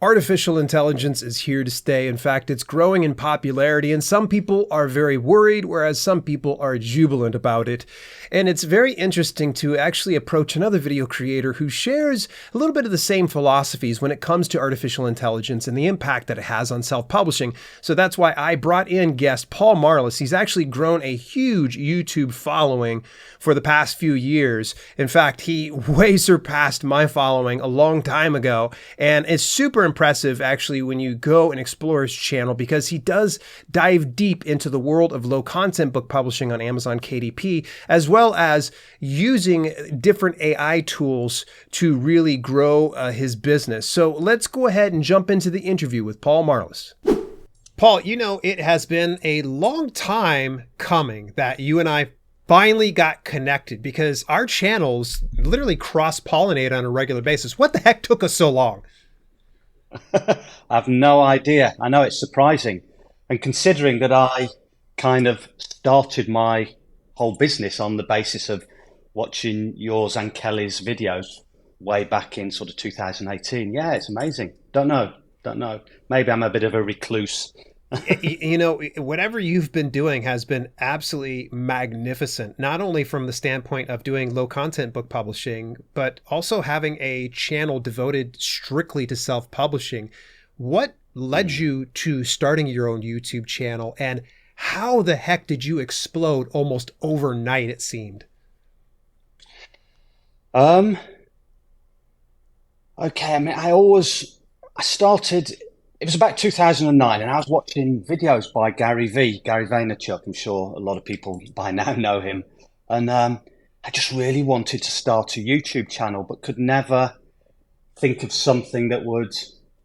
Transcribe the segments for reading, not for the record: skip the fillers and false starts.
Artificial intelligence is here to stay. In fact, it's growing in popularity, and some people are very worried, whereas some people are jubilant about it. And it's very interesting to actually approach another video creator who shares a little bit of the same philosophies when it comes to artificial intelligence and the impact that it has on self-publishing. So that's why I brought in guest Paul Marles. He's actually grown a huge YouTube following for the past few years. In fact, he way surpassed my following a long time ago, and it's super impressive actually when you go and explore his channel, because he does dive deep into the world of low content book publishing on Amazon KDP, as well as using different AI tools to really grow his business. So let's go ahead and jump into the interview with Paul Marles. Paul, you know, it has been a long time coming that you and I finally got connected, because our channels literally cross-pollinate on a regular basis. What the heck took us so long? I've no idea. I know it's surprising. And considering that I kind of started my whole business on the basis of watching yours and Kelly's videos way back in sort of 2018. Yeah, it's amazing. Don't know. Maybe I'm a bit of a recluse. You know, whatever you've been doing has been absolutely magnificent, not only from the standpoint of doing low content book publishing, but also having a channel devoted strictly to self-publishing. What led you to starting your own YouTube channel, and how the heck did you explode almost overnight, it seemed? Okay, I mean, I started, it was about 2009, and I was watching videos by Gary Vaynerchuk. I'm sure a lot of people by now know him. And I just really wanted to start a YouTube channel, but could never think of something that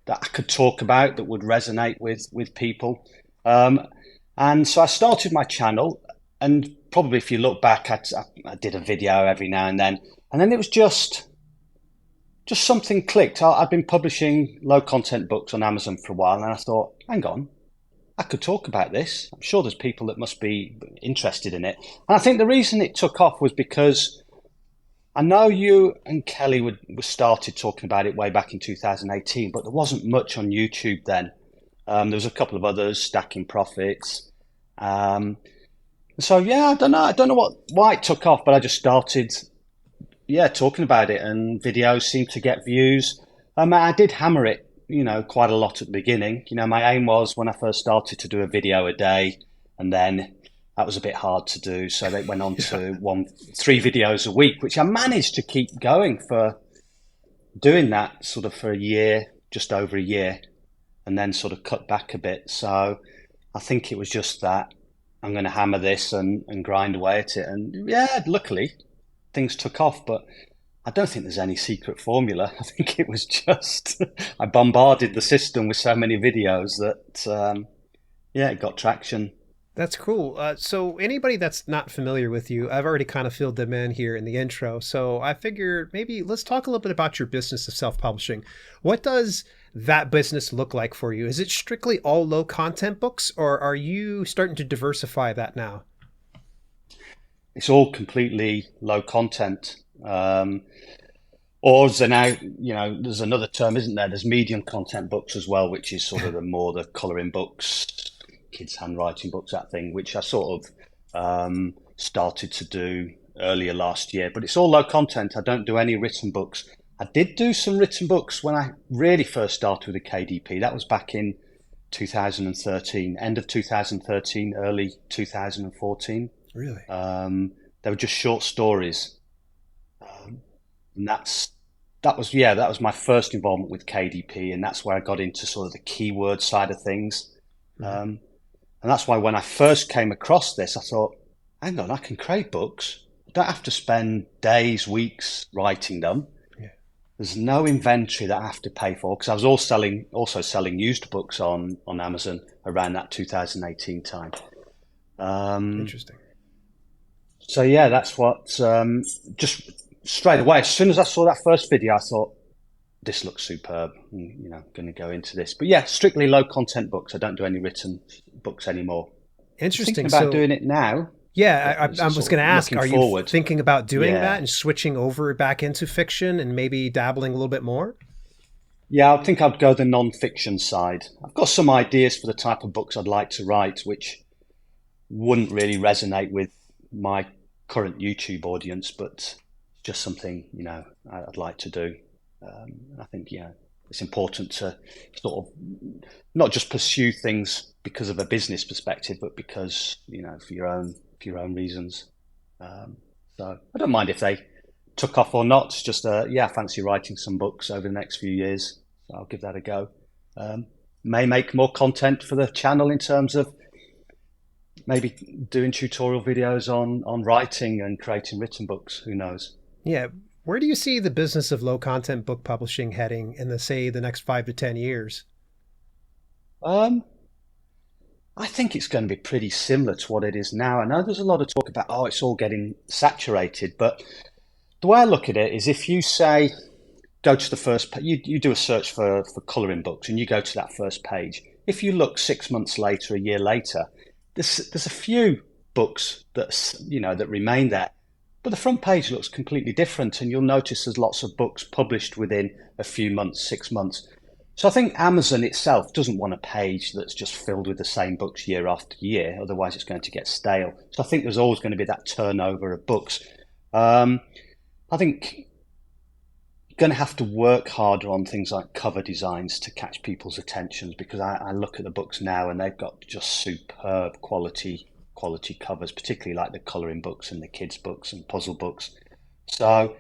I could talk about, that would resonate with people. And so I started my channel, and probably if you look back, I did a video every now and then it was just something clicked. I'd been publishing low content books on Amazon for a while, and I thought, hang on, I could talk about this. I'm sure there's people that must be interested in it. And I think the reason it took off was because I know you and Kelly were started talking about it way back in 2018, but there wasn't much on YouTube then. There was a couple of others, Stacking Profits. So yeah, I don't know why it took off, but I just started talking about it, and videos seemed to get views. I did hammer it, quite a lot at the beginning. My aim was, when I first started, to do a video a day, and then that was a bit hard to do. So they went on to 3 videos a week, which I managed to keep going for doing that sort of for a year, just over a year, and then sort of cut back a bit. So I think it was just that I'm going to hammer this and grind away at it. And yeah, luckily things took off, but I don't think there's any secret formula. I think it was just, I bombarded the system with so many videos that, it got traction. That's cool. So anybody that's not familiar with you, I've already kind of filled them in here in the intro. So I figure maybe let's talk a little bit about your business of self-publishing. What does that business look like for you? Is it strictly all low content books, or are you starting to diversify that now? It's all completely low content. Or there now, there's another term, isn't there? There's medium content books as well, which is sort of the colouring books, kids' handwriting books, that thing, which I sort of started to do earlier last year. But it's all low content. I don't do any written books. I did do some written books when I really first started with the KDP. That was back in 2013, end of 2013, early 2014. Really? They were just short stories. And that was my first involvement with KDP, and that's where I got into sort of the keyword side of things. And that's why when I first came across this, I thought, hang on, I can create books. I don't have to spend days, weeks writing them. Yeah. There's no inventory that I have to pay for, because I was also selling used books on Amazon around that 2018 time. Interesting. So yeah, that's what, just straight away, as soon as I saw that first video, I thought, this looks superb. I'm going to go into this. But yeah, strictly low content books. I don't do any written books anymore. Interesting. Thinking about doing it now. Yeah, I was going to ask, are you thinking about doing Yeah. that and switching over back into fiction and maybe dabbling a little bit more? Yeah, I think I'd go the non-fiction side. I've got some ideas for the type of books I'd like to write, which wouldn't really resonate with my current YouTube audience, but just something, I'd like to do. I think, it's important to sort of not just pursue things because of a business perspective, but because, for your own reasons. Um, so I don't mind if they took off or not. It's just, I fancy writing some books over the next few years. So I'll give that a go. Um, may make more content for the channel in terms of maybe doing tutorial videos on writing and creating written books. Who knows? Yeah. Where do you see the business of low content book publishing heading in the next 5 to 10 years? Um, I think it's going to be pretty similar to what it is now. I know there's a lot of talk about, oh, it's all getting saturated, but the way I look at it is if you say, go to the first page, you do a search for colouring books and you go to that first page. If you look 6 months later, a year later, there's a few books that remain there, but the front page looks completely different, and you'll notice there's lots of books published within a few months, 6 months. So I think Amazon itself doesn't want a page that's just filled with the same books year after year, otherwise it's going to get stale. So I think there's always going to be that turnover of books. Um, I think you're going to have to work harder on things like cover designs to catch people's attentions, because I look at the books now and they've got just superb quality covers, particularly like the colouring books and the kids books and puzzle books. So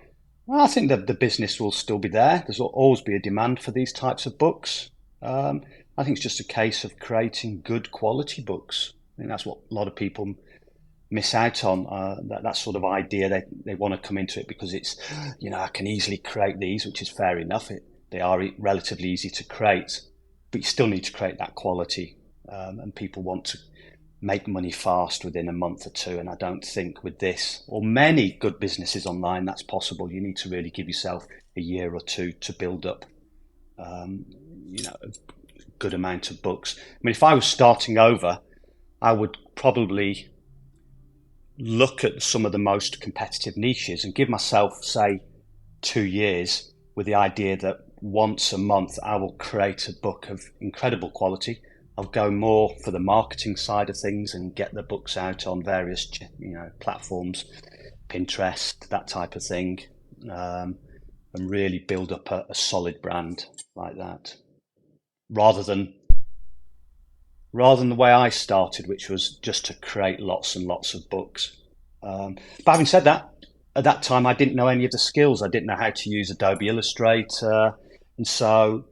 well, I think that the business will still be there. There's always be a demand for these types of books. I think it's just a case of creating good quality books. I think that's what a lot of people miss out on, that sort of idea. They want to come into it because it's, I can easily create these, which is fair enough. They are relatively easy to create, but you still need to create that quality. And people want to make money fast within a month or two. And I don't think with this or many good businesses online, that's possible. You need to really give yourself a year or two to build up, a good amount of books. I mean, if I was starting over, I would probably look at some of the most competitive niches and give myself, say, 2 years with the idea that once a month I will create a book of incredible quality. I'll go more for the marketing side of things and get the books out on various, platforms, Pinterest, that type of thing, and really build up a solid brand like that, rather than the way I started, which was just to create lots and lots of books. But having said that, at that time, I didn't know any of the skills. I didn't know how to use Adobe Illustrator. And so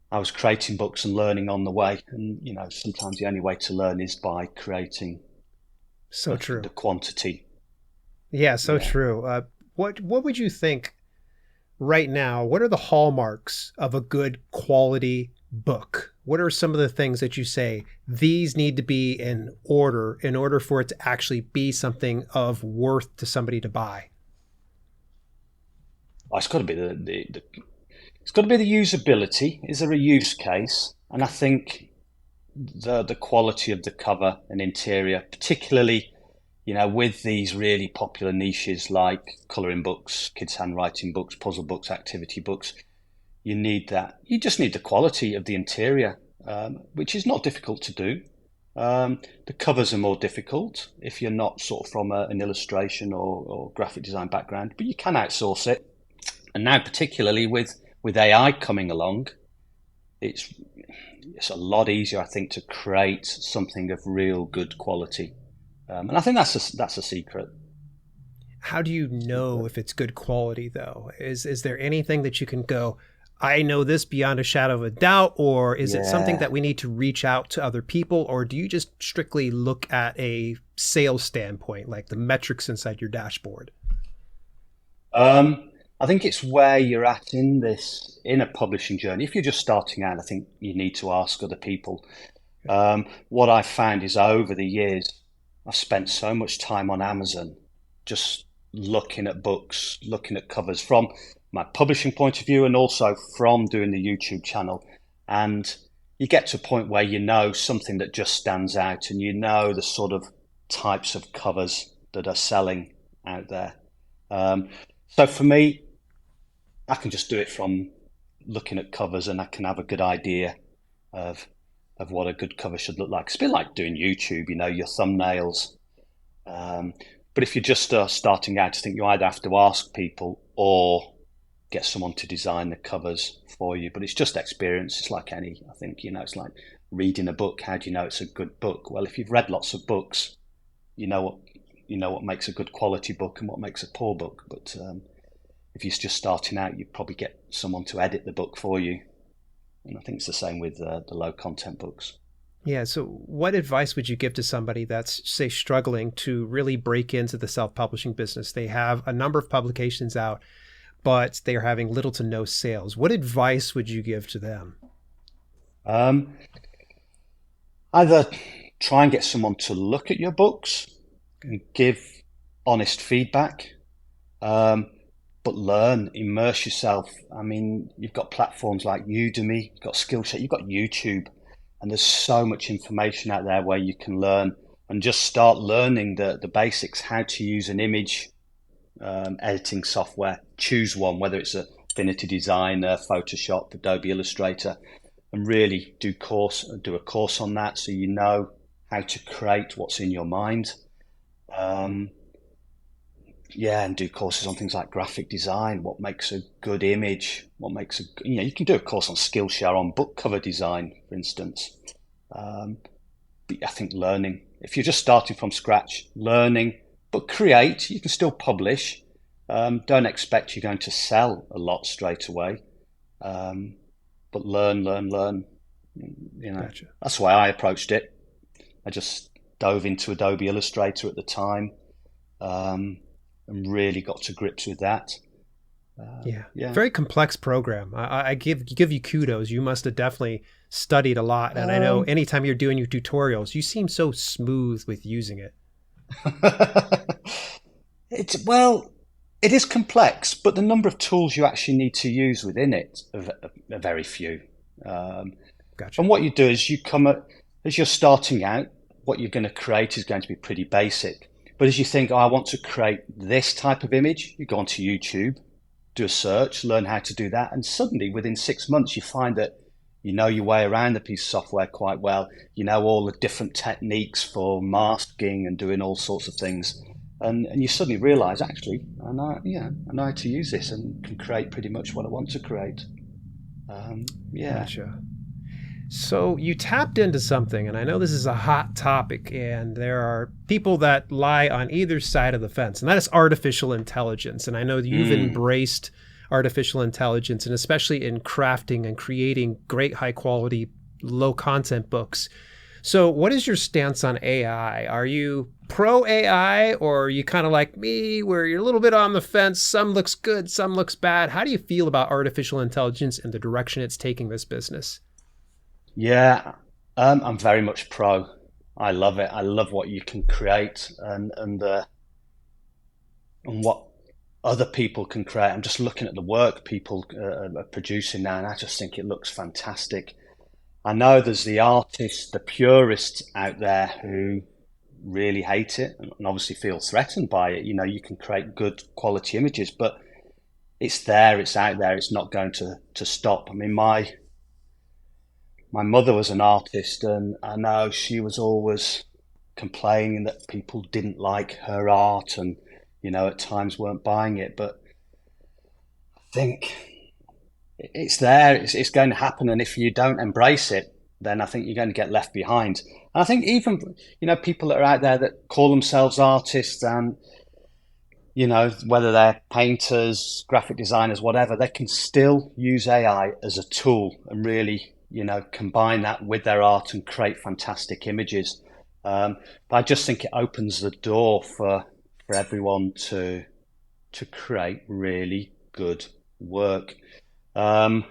I was creating books and learning on the way. And, sometimes the only way to learn is by creating So true. the quantity. Yeah, so Yeah. true. What would you think right now? What are the hallmarks of a good quality book? What are some of the things that you say these need to be in order for it to actually be something of worth to somebody to buy? It's got to be it's got to be the usability. Is there a use case? And I think the quality of the cover and interior, particularly, with these really popular niches like colouring books, kids' handwriting books, puzzle books, activity books, you need that. You just need the quality of the interior, which is not difficult to do. The covers are more difficult if you're not sort of from an illustration or graphic design background, but you can outsource it. And now, particularly with AI coming along, it's a lot easier, I think, to create something of real good quality. And I think that's a secret. How do you know Secret. if it's good quality though? Is there anything that you can go, I know this beyond a shadow of a doubt, or is it something Yeah. that we need to reach out to other people, or do you just strictly look at a sales standpoint, like the metrics inside your dashboard? I think it's where you're at in a publishing journey. If you're just starting out, I think you need to ask other people. What I've found is over the years, I've spent so much time on Amazon just looking at books, looking at covers from my publishing point of view and also from doing the YouTube channel. And you get to a point where you know something that just stands out and you know the sort of types of covers that are selling out there. So for me, I can just do it from looking at covers and I can have a good idea of what a good cover should look like. It's a bit like doing YouTube, your thumbnails. Um, but if you're just starting out, I think you either have to ask people or get someone to design the covers for you. But it's just experience. It's like any, I think, it's like reading a book. How do you know it's a good book? Well, if you've read lots of books, you know what makes a good quality book and what makes a poor book. But if you're just starting out, you probably get someone to edit the book for you. And I think it's the same with the low content books. Yeah. So what advice would you give to somebody that's, say, struggling to really break into the self-publishing business? They have a number of publications out, but they are having little to no sales. What advice would you give to them? Um, Either try and get someone to look at your books and give honest feedback, but learn, immerse yourself. I mean, you've got platforms like Udemy, you've got Skillshare, you've got YouTube, and there's so much information out there where you can learn and just start learning the basics, how to use an image editing software. Choose one, whether it's Affinity Designer, Photoshop, Adobe Illustrator, and really do a course on that so you know how to create what's in your mind. And do courses on things like graphic design, what makes a good image, you can do a course on Skillshare on book cover design, for instance. But I think learning, if you're just starting from scratch, learning, but create, you can still publish. Don't expect you're going to sell a lot straight away. But learn. Gotcha. That's why I approached it. I just dove into Adobe Illustrator at the time, and really got to grips with that. Yeah. Very complex program. I give you kudos. You must have definitely studied a lot. And I know anytime you're doing your tutorials, you seem so smooth with using it. It is complex, but the number of tools you actually need to use within it are very few. Gotcha. And what you do is as you're starting out, what you're going to create is going to be pretty basic. But as you think, I want to create this type of image, you go onto YouTube, do a search, learn how to do that. And suddenly within 6 months, you find that you know your way around the piece of software quite well. You know all the different techniques for masking and doing all sorts of things. And you suddenly realize, actually, I know how to use this and can create pretty much what I want to create. Gotcha. So you tapped into something, and I know this is a hot topic, and there are people that lie on either side of the fence, and that is artificial intelligence. And I know that you've embraced artificial intelligence, and especially in crafting and creating great high quality, low content books. So what is your stance on AI? Are you pro AI, or are you kind of like me where you're a little bit on the fence? Some looks good, some looks bad. How do you feel about artificial intelligence and the direction it's taking this business? Yeah, I'm very much pro. I love it. I love what you can create and what other people can create. I'm just looking at the work people are producing now, and I just think it looks fantastic. I know there's the artists, the purists out there who really hate it and obviously feel threatened by it. You can create good quality images, but it's there, it's out there, it's not going to stop. I mean, my mother was an artist, and I know she was always complaining that people didn't like her art and, at times weren't buying it. But I think it's there, it's going to happen. And if you don't embrace it, then I think you're going to get left behind. And I think even, people that are out there that call themselves artists and, whether they're painters, graphic designers, whatever, they can still use AI as a tool and really combine that with their art and create fantastic images. But I just think it opens the door for everyone to create really good work. I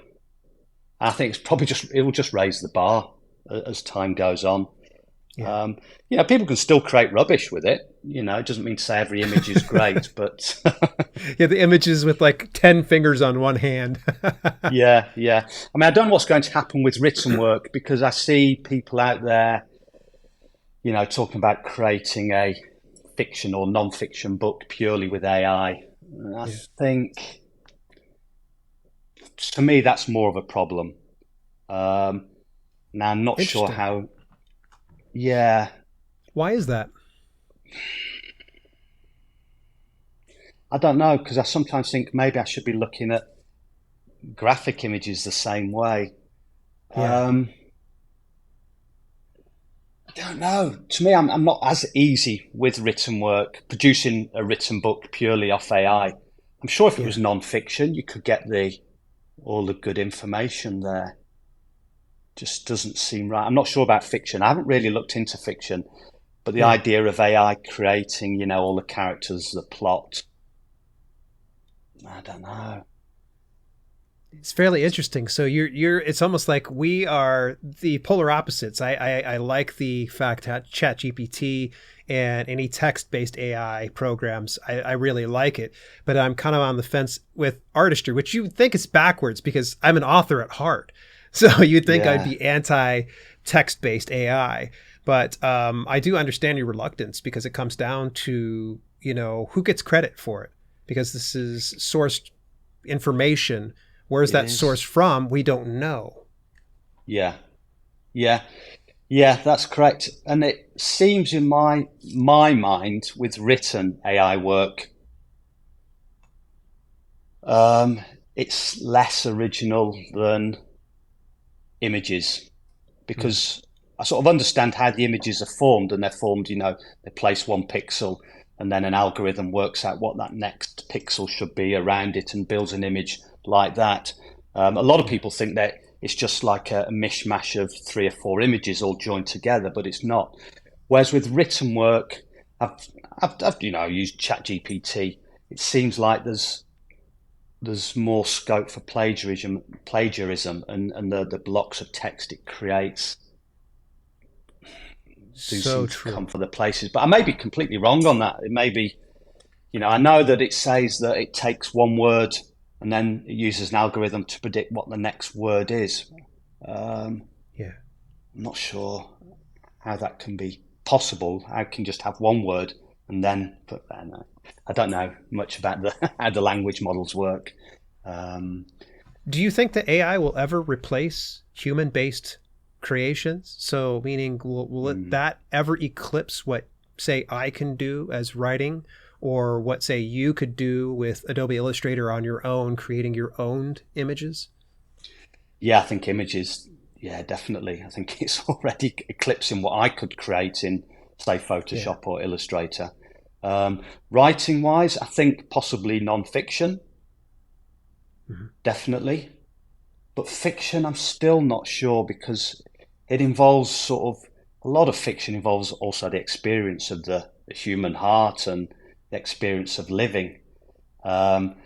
think it's probably it will just raise the bar as time goes on. Yeah. People can still create rubbish with it. It doesn't mean to say every image is great, but yeah, the images with like 10 fingers on one hand. Yeah. I mean, I don't know what's going to happen with written work, because I see people out there, talking about creating a fiction or non-fiction book purely with AI. And I think to me, that's more of a problem. Um, Now, I'm not sure Interesting. how. Yeah, Why is that? I don't know because I sometimes think maybe I should be looking at graphic images the same way. Yeah. Um, I don't know. To me, I'm not as easy with written work, producing a written book purely off AI. I'm sure if it was Yeah. non-fiction, you could get the all the good information there. Just doesn't seem right. I'm not sure about fiction. I haven't really looked into fiction, but the Yeah. idea of AI creating, all the characters, the plot, I don't know. It's fairly interesting. So you're it's almost like we are the polar opposites. I like the fact that ChatGPT and any text-based AI programs, I really like it. But I'm kind of on the fence with artistry, which you would think is backwards because I'm an author at heart. So you'd think I'd Yeah, be anti text-based AI. But I do understand your reluctance because it comes down to, who gets credit for it? Because this is sourced information. Where's it that is. source from? We don't know. Yeah, yeah, yeah. That's correct. And it seems in my mind with written AI work, um, it's less original than images Mm. because I sort of understand how the images are formed, and they're formed. They place one pixel, and then an algorithm works out what that next pixel should be around it and builds an image like that. A lot of Yeah. people think that it's just like a mishmash of three or four images all joined together, but it's not. Whereas with written work, I've, I've used ChatGPT. It seems like there's more scope for plagiarism, and the blocks of text it creates do So seem to true. come from the places. But I may be completely wrong on that. It may be, I know that it says that it takes one word and then it uses an algorithm to predict what the next word is. Um, Yeah. I'm not sure how that can be possible. I can just have one word and then put that. I don't know much about how the language models work. Um, Do you think that AI will ever replace human based creations? So, meaning, will mm, that ever eclipse what, say, I can do as writing, or what, say, you could do with Adobe Illustrator on your own, creating your own images? yeah, I think images. Yeah, definitely. I think it's already eclipsing what I could create in, say, Yeah. Photoshop or Illustrator. Writing wise, I think possibly non-fiction, Mhm. definitely. But fiction, I'm still not sure because it involves sort of a lot of fiction involves also the experience of the human heart and the experience of living. Um,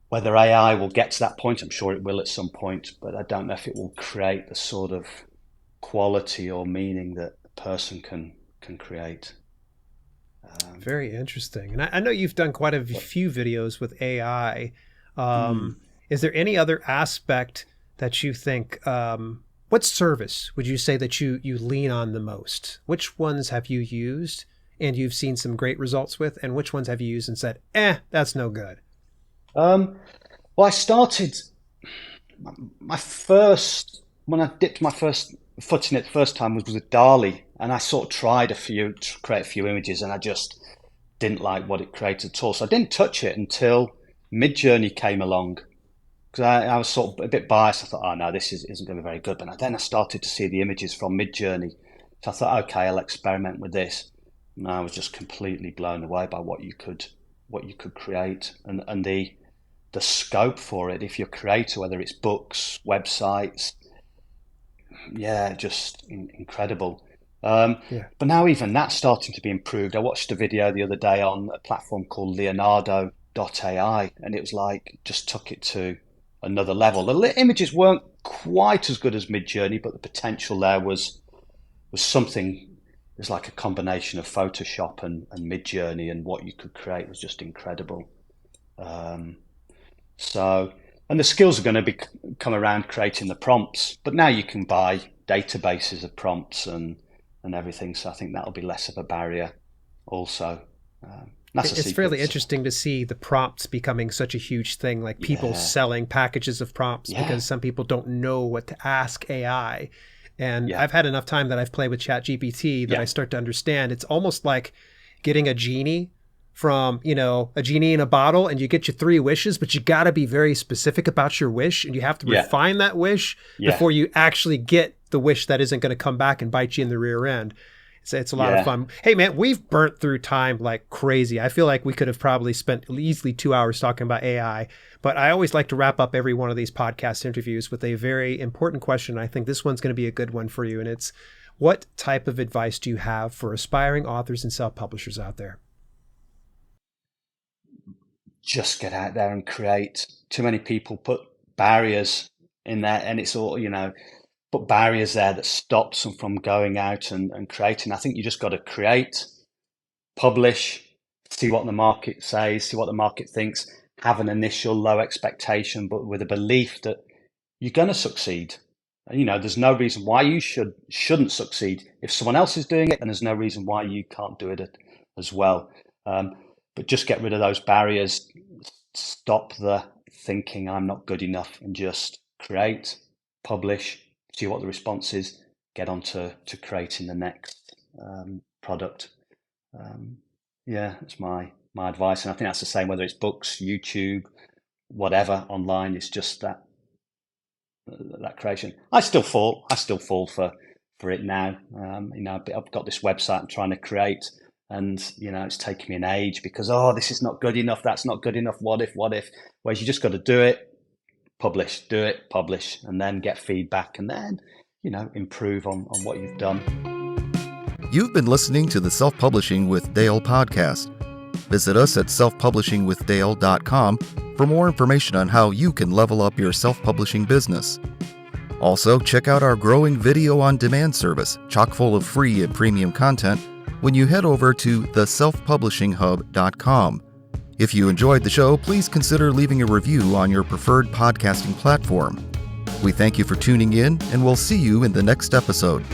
Whether AI will get to that point, I'm sure it will at some point, but I don't know if it will create the sort of quality or meaning that a person can create. Um, Very interesting. And I know you've done quite a but few videos with AI. mm, Is there any other aspect that you think, what service would you say that you lean on the most? Which ones have you used and you've seen some great results with? And which ones have you used and said, that's no good? um, well, I started my first when I dipped my first foot in it the first time was with Dali, and I sort of tried a few to create a few images, and I just didn't like what it created at all. So I didn't touch it until Midjourney came along because I was sort of a bit biased. I thought, oh no, isn't going to be very good. But then I started to see the images from Midjourney, so I thought, okay, I'll experiment with this. And I was just completely blown away by what you could create, and the scope for it. If you're a creator, whether it's books, websites, yeah, just incredible. Um, Yeah. but now even that's starting to be improved. I watched a video the other day on a platform called Leonardo.ai, and it was like just took it to another level. The images weren't quite as good as Midjourney, but the potential there was something. It was like a combination of Photoshop and Midjourney, and what you could create was just incredible. Um, So, and the skills are going to be come around creating the prompts, but now you can buy databases of prompts and everything. So I think that'll be less of a barrier also. That's the It's fairly secret. interesting to see the prompts becoming such a huge thing, like people Yeah, selling packages of prompts yeah, because some people don't know what to ask AI. And yeah, I've had enough time that I've played with ChatGPT that yeah, I start to understand. It's almost like getting a genie from, a genie in a bottle, and you get your 3 wishes, but you got to be very specific about your wish, and you have to yeah, refine that wish yeah, before you actually get the wish that isn't going to come back and bite you in the rear end. It's a lot of yeah. fun. Hey, man, we've burnt through time like crazy. I feel like we could have probably spent easily 2 hours talking about AI, but I always like to wrap up every one of these podcast interviews with a very important question. I think this one's going to be a good one for you, and it's, what type of advice do you have for aspiring authors and self-publishers out there? Just get out there and create. Too many people put barriers in there, and it's all, put barriers there that stops them from going out and creating. I think you just got to create, publish, see what the market says, see what the market thinks, have an initial low expectation, but with a belief that you're going to succeed. There's no reason why you shouldn't succeed. If someone else is doing it, then there's no reason why you can't do it as well. But just get rid of those barriers. Stop the thinking I'm not good enough, and just create, publish, see what the response is, get on to creating the next product. Yeah, that's my advice, and I think that's the same whether it's books, YouTube, whatever online. It's just that creation. I still fall for it now. I've got this website I'm trying to create, and it's taking me an age because this is not good enough, that's not good enough. What if? Whereas you just got to do it, publish, and then get feedback, and then improve on what you've done. You've been listening to the Self-Publishing with Dale podcast. Visit us at selfpublishingwithdale.com for more information on how you can level up your self-publishing business. Also, check out our growing video-on-demand service, chock full of free and premium content, when you head over to theselfpublishinghub.com. If you enjoyed the show, please consider leaving a review on your preferred podcasting platform. We thank you for tuning in, and we'll see you in the next episode.